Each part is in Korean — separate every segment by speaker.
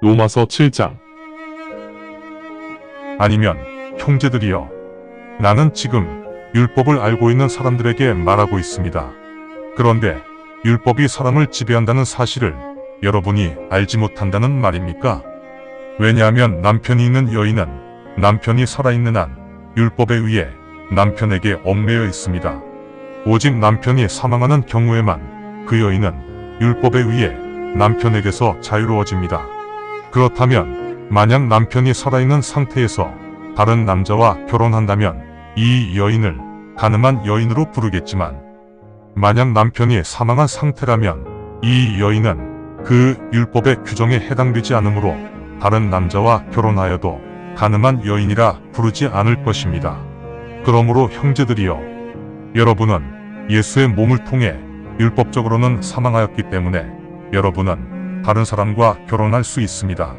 Speaker 1: 로마서 7장.
Speaker 2: 아니면 형제들이여, 나는 지금 율법을 알고 있는 사람들에게 말하고 있습니다. 그런데 율법이 사람을 지배한다는 사실을 여러분이 알지 못한다는 말입니까? 왜냐하면 남편이 있는 여인은 남편이 살아있는 한 율법에 의해 남편에게 얽매여 있습니다. 오직 남편이 사망하는 경우에만 그 여인은 율법에 의해 남편에게서 자유로워집니다. 그렇다면 만약 남편이 살아있는 상태에서 다른 남자와 결혼한다면 이 여인을 간음한 여인으로 부르겠지만, 만약 남편이 사망한 상태라면 이 여인은 그 율법의 규정에 해당되지 않으므로 다른 남자와 결혼하여도 간음한 여인이라 부르지 않을 것입니다. 그러므로 형제들이여, 여러분은 예수의 몸을 통해 율법적으로는 사망하였기 때문에 여러분은 다른 사람과 결혼할 수 있습니다.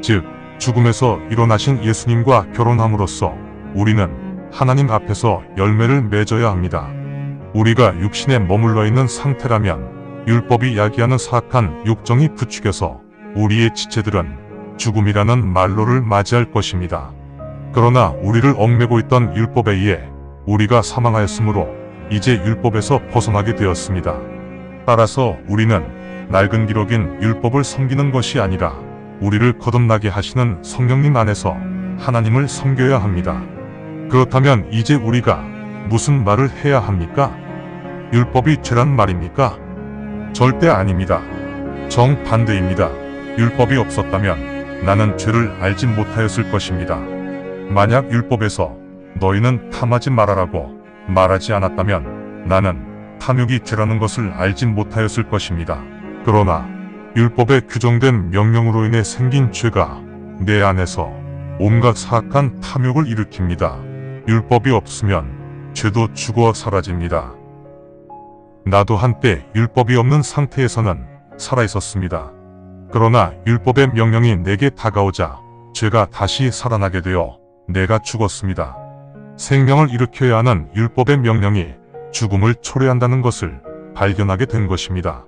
Speaker 2: 즉, 죽음에서 일어나신 예수님과 결혼함으로써 우리는 하나님 앞에서 열매를 맺어야 합니다. 우리가 육신에 머물러 있는 상태라면 율법이 야기하는 사악한 육정이 부추겨서 우리의 지체들은 죽음이라는 말로를 맞이할 것입니다. 그러나 우리를 얽매고 있던 율법에 의해 우리가 사망하였으므로 이제 율법에서 벗어나게 되었습니다. 따라서 우리는 낡은 기록인 율법을 섬기는 것이 아니라 우리를 거듭나게 하시는 성령님 안에서 하나님을 섬겨야 합니다. 그렇다면 이제 우리가 무슨 말을 해야 합니까? 율법이 죄란 말입니까? 절대 아닙니다. 정반대입니다. 율법이 없었다면 나는 죄를 알지 못하였을 것입니다. 만약 율법에서 너희는 탐하지 말아라고 말하지 않았다면 나는 탐욕이 죄라는 것을 알지 못하였을 것입니다. 그러나 율법에 규정된 명령으로 인해 생긴 죄가 내 안에서 온갖 사악한 탐욕을 일으킵니다. 율법이 없으면 죄도 죽어 사라집니다. 나도 한때 율법이 없는 상태에서는 살아있었습니다. 그러나 율법의 명령이 내게 다가오자 죄가 다시 살아나게 되어 내가 죽었습니다. 생명을 일으켜야 하는 율법의 명령이 죽음을 초래한다는 것을 발견하게 된 것입니다.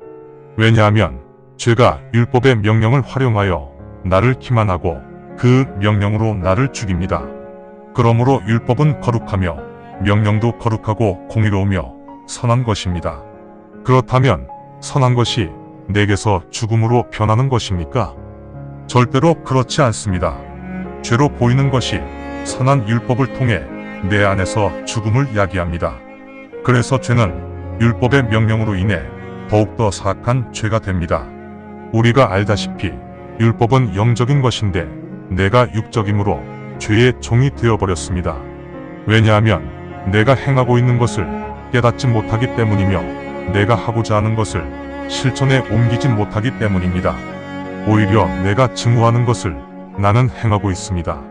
Speaker 2: 왜냐하면 죄가 율법의 명령을 활용하여 나를 기만하고 그 명령으로 나를 죽입니다. 그러므로 율법은 거룩하며 명령도 거룩하고 공의로우며 선한 것입니다. 그렇다면 선한 것이 내게서 죽음으로 변하는 것입니까? 절대로 그렇지 않습니다. 죄로 보이는 것이 선한 율법을 통해 내 안에서 죽음을 야기합니다. 그래서 죄는 율법의 명령으로 인해 더욱더 사악한 죄가 됩니다. 우리가 알다시피 율법은 영적인 것인데 내가 육적이므로 죄의 종이 되어버렸습니다. 왜냐하면 내가 행하고 있는 것을 깨닫지 못하기 때문이며 내가 하고자 하는 것을 실천에 옮기지 못하기 때문입니다. 오히려 내가 증오하는 것을 나는 행하고 있습니다.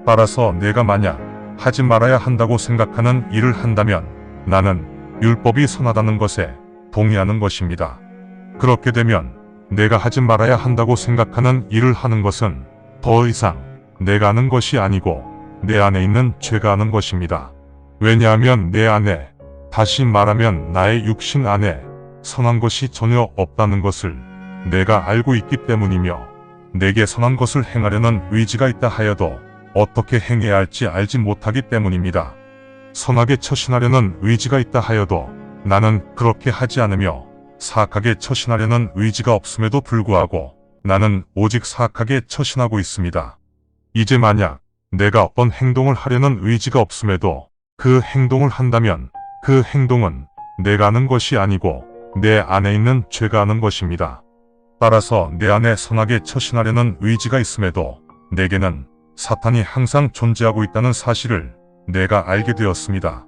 Speaker 2: 따라서 내가 만약 하지 말아야 한다고 생각하는 일을 한다면 나는 율법이 선하다는 것에 동의하는 것입니다. 그렇게 되면 내가 하지 말아야 한다고 생각하는 일을 하는 것은 더 이상 내가 하는 것이 아니고 내 안에 있는 죄가 하는 것입니다. 왜냐하면 내 안에, 다시 말하면 나의 육신 안에 선한 것이 전혀 없다는 것을 내가 알고 있기 때문이며, 내게 선한 것을 행하려는 의지가 있다 하여도 어떻게 행해야 할지 알지 못하기 때문입니다. 선하게 처신하려는 의지가 있다 하여도 나는 그렇게 하지 않으며, 사악하게 처신하려는 의지가 없음에도 불구하고 나는 오직 사악하게 처신하고 있습니다. 이제 만약 내가 어떤 행동을 하려는 의지가 없음에도 그 행동을 한다면 그 행동은 내가 하는 것이 아니고 내 안에 있는 죄가 하는 것입니다. 따라서 내 안에 선하게 처신하려는 의지가 있음에도 내게는 사탄이 항상 존재하고 있다는 사실을 내가 알게 되었습니다.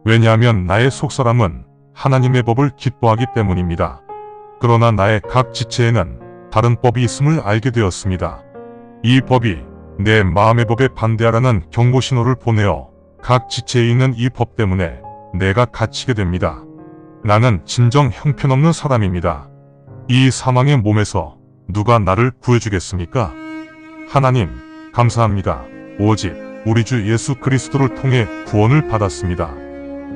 Speaker 2: 왜냐하면 나의 속사람은 하나님의 법을 기뻐하기 때문입니다. 그러나 나의 각 지체에는 다른 법이 있음을 알게 되었습니다. 이 법이 내 마음의 법에 반대하라는 경고신호를 보내어 각 지체에 있는 이 법 때문에 내가 갇히게 됩니다. 나는 진정 형편없는 사람입니다. 이 사망의 몸에서 누가 나를 구해주겠습니까? 하나님, 감사합니다. 오직 우리 주 예수 그리스도를 통해 구원을 받았습니다.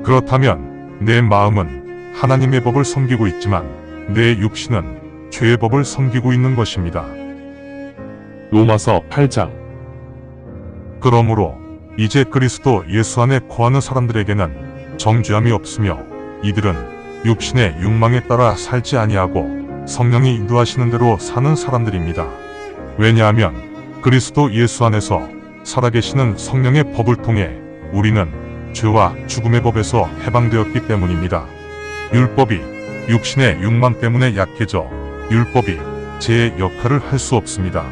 Speaker 2: 그렇다면 내 마음은 하나님의 법을 섬기고 있지만 내 육신은 죄의 법을 섬기고 있는 것입니다.
Speaker 1: 로마서 8장.
Speaker 2: 그러므로 이제 그리스도 예수 안에 거하는 사람들에게는 정죄함이 없으며 이들은 육신의 욕망에 따라 살지 아니하고 성령이 인도하시는 대로 사는 사람들입니다. 왜냐하면 그리스도 예수 안에서 살아계시는 성령의 법을 통해 우리는 죄와 죽음의 법에서 해방되었기 때문입니다. 율법이 육신의 욕망 때문에 약해져 율법이 죄의 역할을 할 수 없습니다.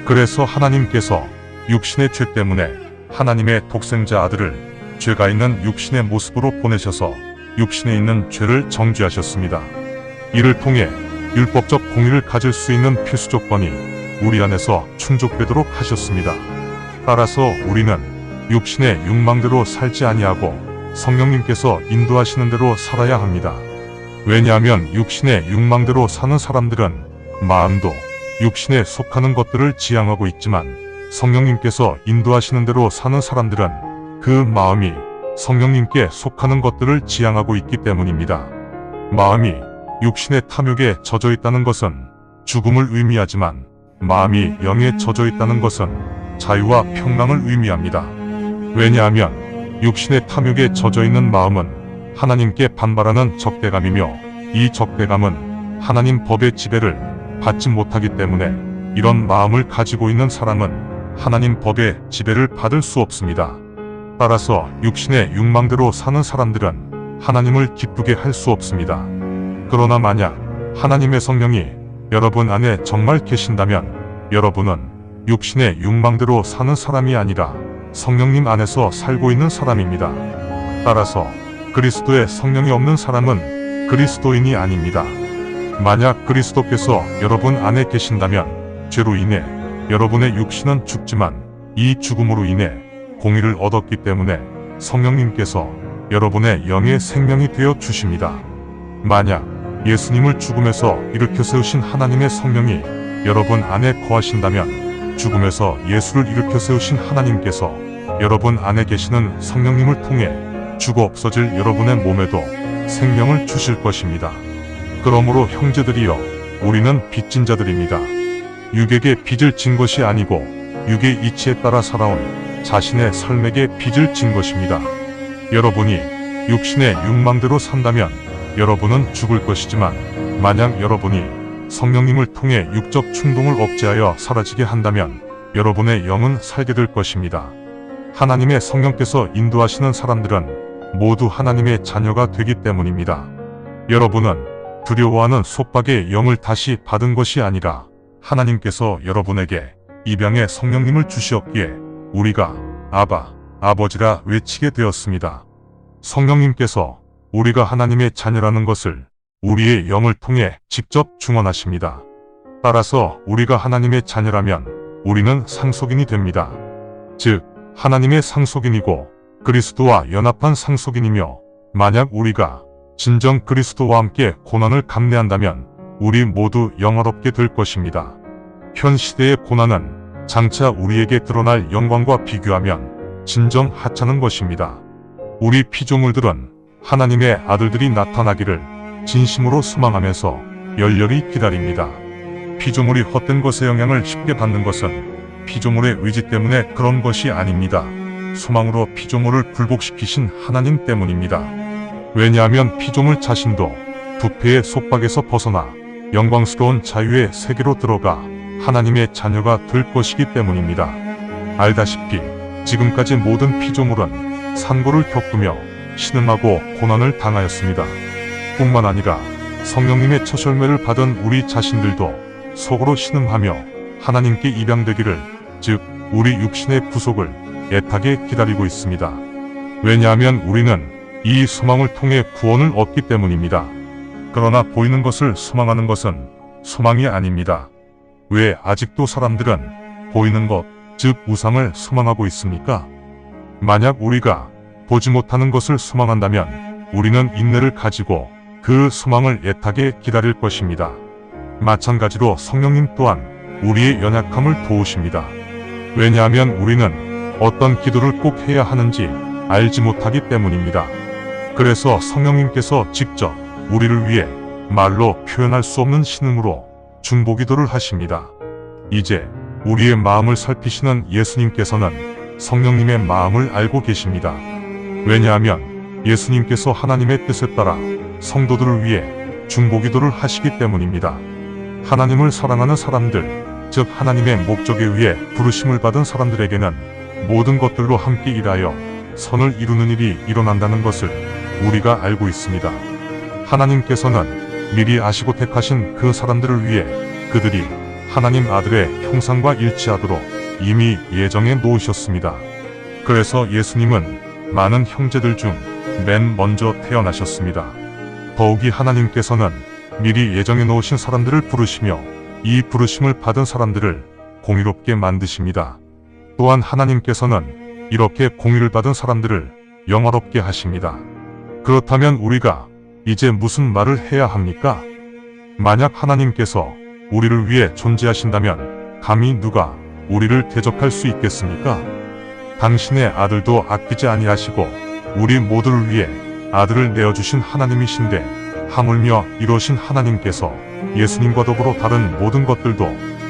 Speaker 2: 그래서 하나님께서 육신의 죄 때문에 하나님의 독생자 아들을 죄가 있는 육신의 모습으로 보내셔서 육신에 있는 죄를 정죄하셨습니다. 이를 통해 율법적 공의를 가질 수 있는 필수 조건이 우리 안에서 충족되도록 하셨습니다. 따라서 우리는 육신의 욕망대로 살지 아니하고 성령님께서 인도하시는 대로 살아야 합니다. 왜냐하면 육신의 욕망대로 사는 사람들은 마음도 육신에 속하는 것들을 지향하고 있지만 성령님께서 인도하시는 대로 사는 사람들은 그 마음이 성령님께 속하는 것들을 지향하고 있기 때문입니다. 마음이 육신의 탐욕에 젖어 있다는 것은 죽음을 의미하지만 마음이 영에 젖어 있다는 것은 자유와 평강을 의미합니다. 왜냐하면 육신의 탐욕에 젖어 있는 마음은 하나님께 반발하는 적대감이며 이 적대감은 하나님 법의 지배를 받지 못하기 때문에 이런 마음을 가지고 있는 사람은 하나님 법의 지배를 받을 수 없습니다. 따라서 육신의 욕망대로 사는 사람들은 하나님을 기쁘게 할 수 없습니다. 그러나 만약 하나님의 성령이 여러분 안에 정말 계신다면 여러분은 육신의 욕망대로 사는 사람이 아니라 성령님 안에서 살고 있는 사람입니다. 따라서 그리스도의 성령이 없는 사람은 그리스도인이 아닙니다. 만약 그리스도께서 여러분 안에 계신다면 죄로 인해 여러분의 육신은 죽지만 이 죽음으로 인해 공의를 얻었기 때문에 성령님께서 여러분의 영의 생명이 되어 주십니다. 만약 예수님을 죽음에서 일으켜 세우신 하나님의 성령이 여러분 안에 거하신다면 죽음에서 예수를 일으켜 세우신 하나님께서 여러분 안에 계시는 성령님을 통해 죽어 없어질 여러분의 몸에도 생명을 주실 것입니다. 그러므로 형제들이여, 우리는 빚진 자들입니다. 육에게 빚을 진 것이 아니고 육의 이치에 따라 살아온 자신의 삶에게 빚을 진 것입니다. 여러분이 육신의 욕망대로 산다면 여러분은 죽을 것이지만 만약 여러분이 성령님을 통해 육적 충동을 억제하여 사라지게 한다면 여러분의 영은 살게 될 것입니다. 하나님의 성령께서 인도하시는 사람들은 모두 하나님의 자녀가 되기 때문입니다. 여러분은 두려워하는 속박의 영을 다시 받은 것이 아니라 하나님께서 여러분에게 입양의 성령님을 주시었기에 우리가 아바, 아버지라 외치게 되었습니다. 성령님께서 우리가 하나님의 자녀라는 것을 우리의 영을 통해 직접 증언하십니다. 따라서 우리가 하나님의 자녀라면 우리는 상속인이 됩니다. 즉, 하나님의 상속인이고 그리스도와 연합한 상속인이며 만약 우리가 진정 그리스도와 함께 고난을 감내한다면 우리 모두 영화롭게 될 것입니다. 현 시대의 고난은 장차 우리에게 드러날 영광과 비교하면 진정 하찮은 것입니다. 우리 피조물들은 하나님의 아들들이 나타나기를 진심으로 소망하면서 열렬히 기다립니다. 피조물이 헛된 것의 영향을 쉽게 받는 것은 피조물의 의지 때문에 그런 것이 아닙니다. 소망으로 피조물을 굴복시키신 하나님 때문입니다. 왜냐하면 피조물 자신도 부패의 속박에서 벗어나 영광스러운 자유의 세계로 들어가 하나님의 자녀가 될 것이기 때문입니다. 알다시피 지금까지 모든 피조물은 산고를 겪으며 신음하고 고난을 당하였습니다. 뿐만 아니라 성령님의 첫 열매를 받은 우리 자신들도 속으로 신음하며 하나님께 입양되기를, 즉 우리 육신의 구속을 애타게 기다리고 있습니다. 왜냐하면 우리는 이 소망을 통해 구원을 얻기 때문입니다. 그러나 보이는 것을 소망하는 것은 소망이 아닙니다. 왜 아직도 사람들은 보이는 것, 즉 우상을 소망하고 있습니까? 만약 우리가 보지 못하는 것을 소망한다면 우리는 인내를 가지고 그 소망을 애타게 기다릴 것입니다. 마찬가지로 성령님 또한 우리의 연약함을 도우십니다. 왜냐하면 우리는 어떤 기도를 꼭 해야 하는지 알지 못하기 때문입니다. 그래서 성령님께서 직접 우리를 위해 말로 표현할 수 없는 신음으로 중보기도를 하십니다. 이제 우리의 마음을 살피시는 예수님께서는 성령님의 마음을 알고 계십니다. 왜냐하면 예수님께서 하나님의 뜻에 따라 성도들을 위해 중보기도를 하시기 때문입니다. 하나님을 사랑하는 사람들, 즉 하나님의 목적에 의해 부르심을 받은 사람들에게는 모든 것들로 함께 일하여 선을 이루는 일이 일어난다는 것을 우리가 알고 있습니다. 하나님께서는 미리 아시고 택하신 그 사람들을 위해 그들이 하나님 아들의 형상과 일치하도록 이미 예정해 놓으셨습니다. 그래서 예수님은 많은 형제들 중 맨 먼저 태어나셨습니다. 더욱이 하나님께서는 미리 예정해 놓으신 사람들을 부르시며 이 부르심을 받은 사람들을 공의롭게 만드십니다. 또한 하나님께서는 이렇게 공의를 받은 사람들을 영화롭게 하십니다. 그렇다면 우리가 이제 무슨 말을 해야 합니까? 만약 하나님께서 우리를 위해 존재하신다면 감히 누가 우리를 대적할 수 있겠습니까? 당신의 아들도 아끼지 아니하시고 우리 모두를 위해 아들을 내어주신 하나님이신데 하물며 이러신 하나님께서 예수님과 더불어 다른 모든 것들도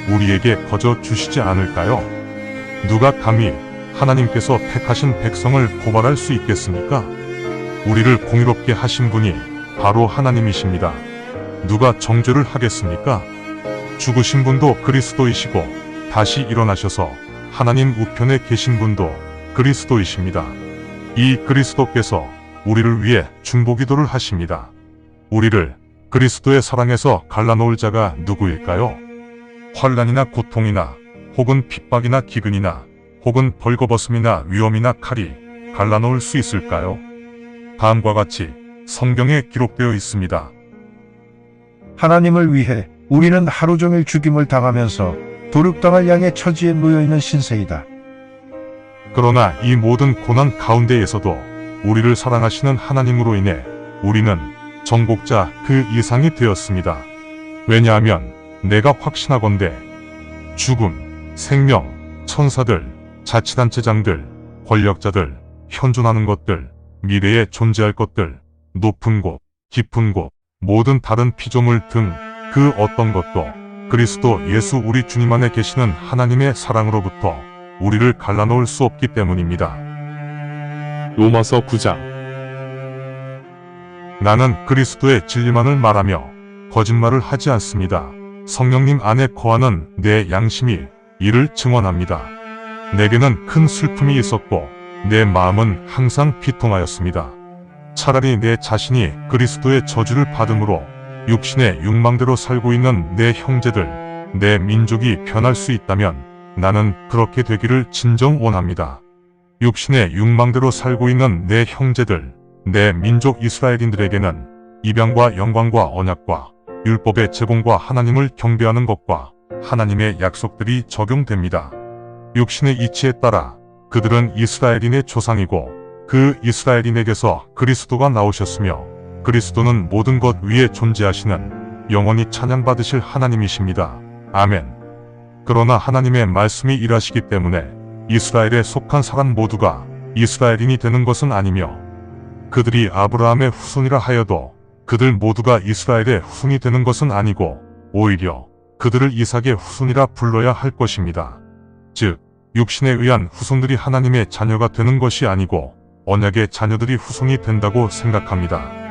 Speaker 2: 우리에게 거저 주시지 않을까요? 누가 감히 하나님께서 택하신 백성을 고발할 수 있겠습니까? 우리를 공의롭게 하신 분이 바로 하나님이십니다. 누가 정죄를 하겠습니까? 죽으신 분도 그리스도이시고 다시 일어나셔서 하나님 우편에 계신 분도 그리스도이십니다. 이 그리스도께서 우리를 위해 중보기도를 하십니다. 우리를 그리스도의 사랑에서 갈라놓을 자가 누구일까요? 환난이나 고통이나 혹은 핍박이나 기근이나 혹은 벌거벗음이나 위험이나 칼이 갈라놓을 수 있을까요? 다음과 같이 성경에 기록되어 있습니다.
Speaker 1: 하나님을 위해 우리는 하루 종일 죽임을 당하면서 도륙당할 양의 처지에 놓여있는 신세이다.
Speaker 2: 그러나 이 모든 고난 가운데에서도 우리를 사랑하시는 하나님으로 인해 우리는 정복자 그 이상이 되었습니다. 왜냐하면 내가 확신하건대 죽음, 생명, 천사들, 자치단체장들, 권력자들, 현존하는 것들, 미래에 존재할 것들, 높은 곳, 깊은 곳, 모든 다른 피조물 등 그 어떤 것도 그리스도 예수 우리 주님 안에 계시는 하나님의 사랑으로부터 우리를 갈라놓을 수 없기 때문입니다.
Speaker 3: 로마서 9장.
Speaker 2: 나는 그리스도의 진리만을 말하며 거짓말을 하지 않습니다. 성령님 안에 거하는 내 양심이 이를 증언합니다. 내게는 큰 슬픔이 있었고 내 마음은 항상 비통하였습니다. 차라리 내 자신이 그리스도의 저주를 받음으로 육신의 욕망대로 살고 있는 내 형제들, 내 민족이 변할 수 있다면 나는 그렇게 되기를 진정 원합니다. 육신의 욕망대로 살고 있는 내 형제들, 내 민족 이스라엘인들에게는 입양과 영광과 언약과 율법의 제공과 하나님을 경배하는 것과 하나님의 약속들이 적용됩니다. 육신의 이치에 따라 그들은 이스라엘인의 조상이고 그 이스라엘인에게서 그리스도가 나오셨으며 그리스도는 모든 것 위에 존재하시는 영원히 찬양받으실 하나님이십니다. 아멘. 그러나 하나님의 말씀이 일하시기 때문에 이스라엘에 속한 사람 모두가 이스라엘인이 되는 것은 아니며 그들이 아브라함의 후손이라 하여도 그들 모두가 이스라엘의 후손이 되는 것은 아니고 오히려 그들을 이삭의 후손이라 불러야 할 것입니다. 즉 육신에 의한 후손들이 하나님의 자녀가 되는 것이 아니고 언약의 자녀들이 후손이 된다고 생각합니다.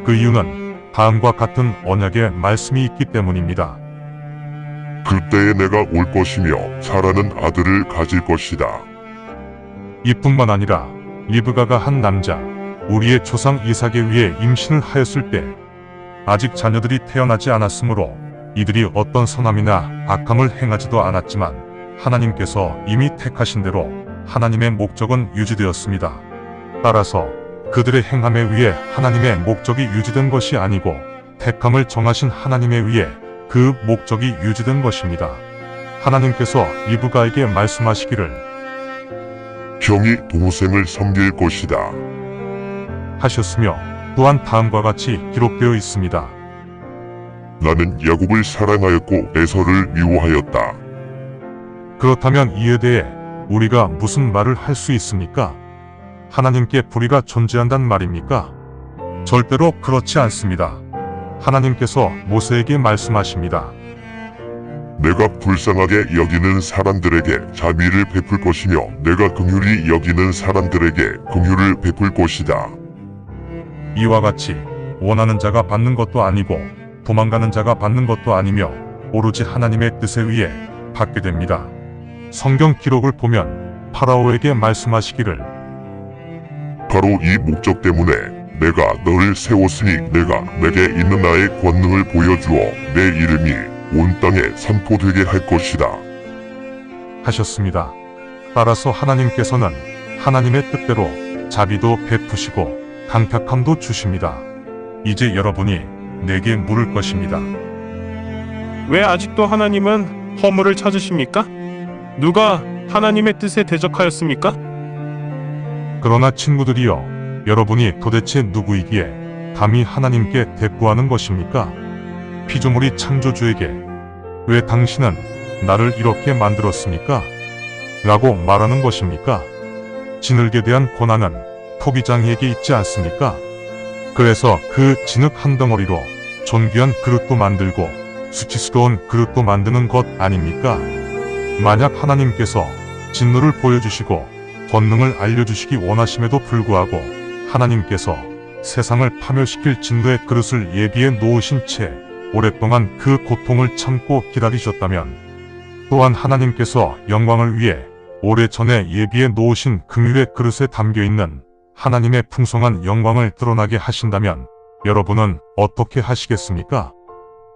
Speaker 2: 그 이유는 다음과 같은 언약의 말씀이 있기 때문입니다.
Speaker 4: 그때에 내가 올 것이며 사라는 아들을 가질 것이다.
Speaker 2: 이뿐만 아니라 리브가가 한 남자 우리의 조상 이삭에 의해 임신을 하였을 때 아직 자녀들이 태어나지 않았으므로 이들이 어떤 선함이나 악함을 행하지도 않았지만 하나님께서 이미 택하신 대로 하나님의 목적은 유지되었습니다. 따라서 그들의 행함에 의해 하나님의 목적이 유지된 것이 아니고 택함을 정하신 하나님에 의해 그 목적이 유지된 것입니다. 하나님께서 리브가에게 말씀하시기를
Speaker 4: 형이 동생을 섬길 것이다.
Speaker 2: 하셨으며 또한 다음과 같이 기록되어 있습니다.
Speaker 4: 나는 야곱을 사랑하였고 에서를 미워하였다.
Speaker 2: 그렇다면 이에 대해 우리가 무슨 말을 할 수 있습니까? 하나님께 불의가 존재한단 말입니까? 절대로 그렇지 않습니다. 하나님께서 모세에게 말씀하십니다.
Speaker 4: 내가 불쌍하게 여기는 사람들에게 자비를 베풀 것이며 내가 긍휼히 여기는 사람들에게 긍휼을 베풀 것이다.
Speaker 2: 이와 같이 원하는 자가 받는 것도 아니고 도망가는 자가 받는 것도 아니며 오로지 하나님의 뜻에 의해 받게 됩니다. 성경 기록을 보면 파라오에게 말씀하시기를
Speaker 4: 바로 이 목적 때문에 내가 너를 세웠으니 내가 내게 있는 나의 권능을 보여주어 내 이름이 온 땅에 선포되게 할 것이다.
Speaker 2: 하셨습니다. 따라서 하나님께서는 하나님의 뜻대로 자비도 베푸시고 강팍함도 주십니다. 이제 여러분이 내게 물을 것입니다.
Speaker 3: 왜 아직도 하나님은 허물을 찾으십니까? 누가 하나님의 뜻에 대적하였습니까?
Speaker 2: 그러나 친구들이여, 여러분이 도대체 누구이기에 감히 하나님께 대꾸하는 것입니까? 피조물이 창조주에게 왜 당신은 나를 이렇게 만들었습니까? 라고 말하는 것입니까? 진흙에 대한 고난은 토기장이에게 있지 않습니까? 그래서 그 진흙 한 덩어리로 존귀한 그릇도 만들고 수치스러운 그릇도 만드는 것 아닙니까? 만약 하나님께서 진노를 보여주시고 권능을 알려주시기 원하심에도 불구하고 하나님께서 세상을 파멸시킬 진노의 그릇을 예비해 놓으신 채 오랫동안 그 고통을 참고 기다리셨다면, 또한 하나님께서 영광을 위해 오래전에 예비해 놓으신 긍휼의 그릇에 담겨있는 하나님의 풍성한 영광을 드러나게 하신다면 여러분은 어떻게 하시겠습니까?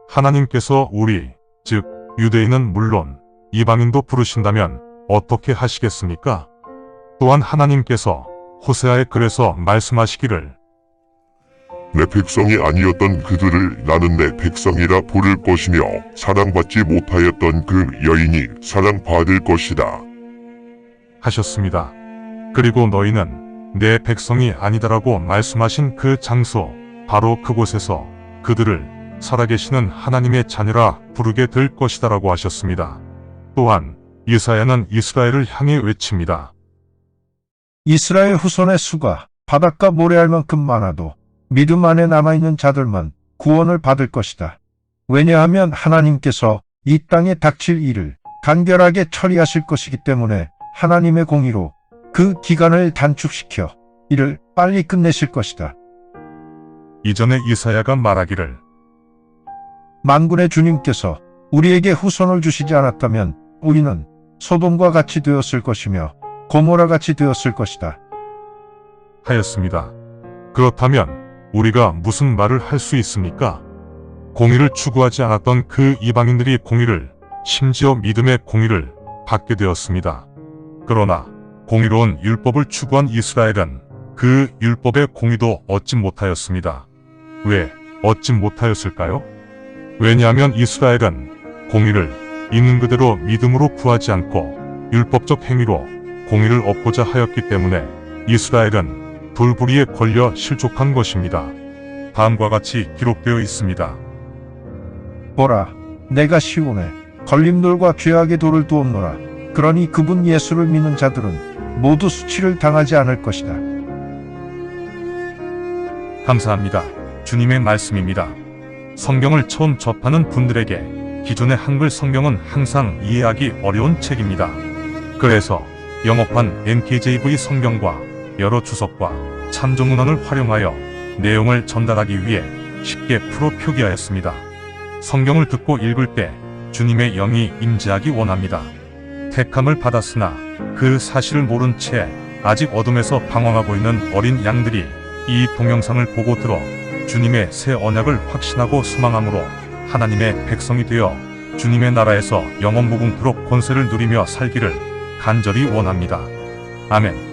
Speaker 2: 하나님께서 우리, 즉 유대인은 물론 이방인도 부르신다면 어떻게 하시겠습니까? 또한 하나님께서 호세아의 글에서 말씀하시기를
Speaker 4: 내 백성이 아니었던 그들을 나는 내 백성이라 부를 것이며 사랑받지 못하였던 그 여인이 사랑받을 것이다.
Speaker 2: 하셨습니다. 그리고 너희는 내 백성이 아니다라고 말씀하신 그 장소, 바로 그곳에서 그들을 살아계시는 하나님의 자녀라 부르게 될 것이다라고 하셨습니다. 또한 이사야는 이스라엘을 향해 외칩니다.
Speaker 1: 이스라엘 후손의 수가 바닷가 모래알 만큼 많아도 믿음 안에 남아있는 자들만 구원을 받을 것이다. 왜냐하면 하나님께서 이 땅에 닥칠 일을 간결하게 처리하실 것이기 때문에 하나님의 공의로 그 기간을 단축시켜 이를 빨리 끝내실 것이다.
Speaker 2: 이전에 이사야가 말하기를
Speaker 1: 만군의 주님께서 우리에게 후손을 주시지 않았다면 우리는 소돔과 같이 되었을 것이며 고모라 같이 되었을 것이다.
Speaker 2: 하였습니다. 그렇다면 우리가 무슨 말을 할 수 있습니까? 공의를 추구하지 않았던 그 이방인들이 공의를, 심지어 믿음의 공의를 받게 되었습니다. 그러나 공의로운 율법을 추구한 이스라엘은 그 율법의 공의도 얻지 못하였습니다. 왜 얻지 못하였을까요? 왜냐하면 이스라엘은 공의를 있는 그대로 믿음으로 구하지 않고 율법적 행위로 공의를 얻고자 하였기 때문에 이스라엘은 돌부리에 걸려 실족한 것입니다. 다음과 같이 기록되어 있습니다.
Speaker 1: 보라, 내가 시온에 걸림돌과 죄악의 돌을 두었노라. 그러니 그분 예수를 믿는 자들은 모두 수치를 당하지 않을 것이다.
Speaker 2: 감사합니다. 주님의 말씀입니다. 성경을 처음 접하는 분들에게 기존의 한글 성경은 항상 이해하기 어려운 책입니다. 그래서 영어판 NKJV 성경과 여러 주석과 참조문헌을 활용하여 내용을 전달하기 위해 쉽게 풀어 표기하였습니다. 성경을 듣고 읽을 때 주님의 영이 임재하기 원합니다. 택함을 받았으나 그 사실을 모른 채 아직 어둠에서 방황하고 있는 어린 양들이 이 동영상을 보고 들어 주님의 새 언약을 확신하고 소망함으로 하나님의 백성이 되어 주님의 나라에서 영원 무궁토록 권세를 누리며 살기를 간절히 원합니다. 아멘.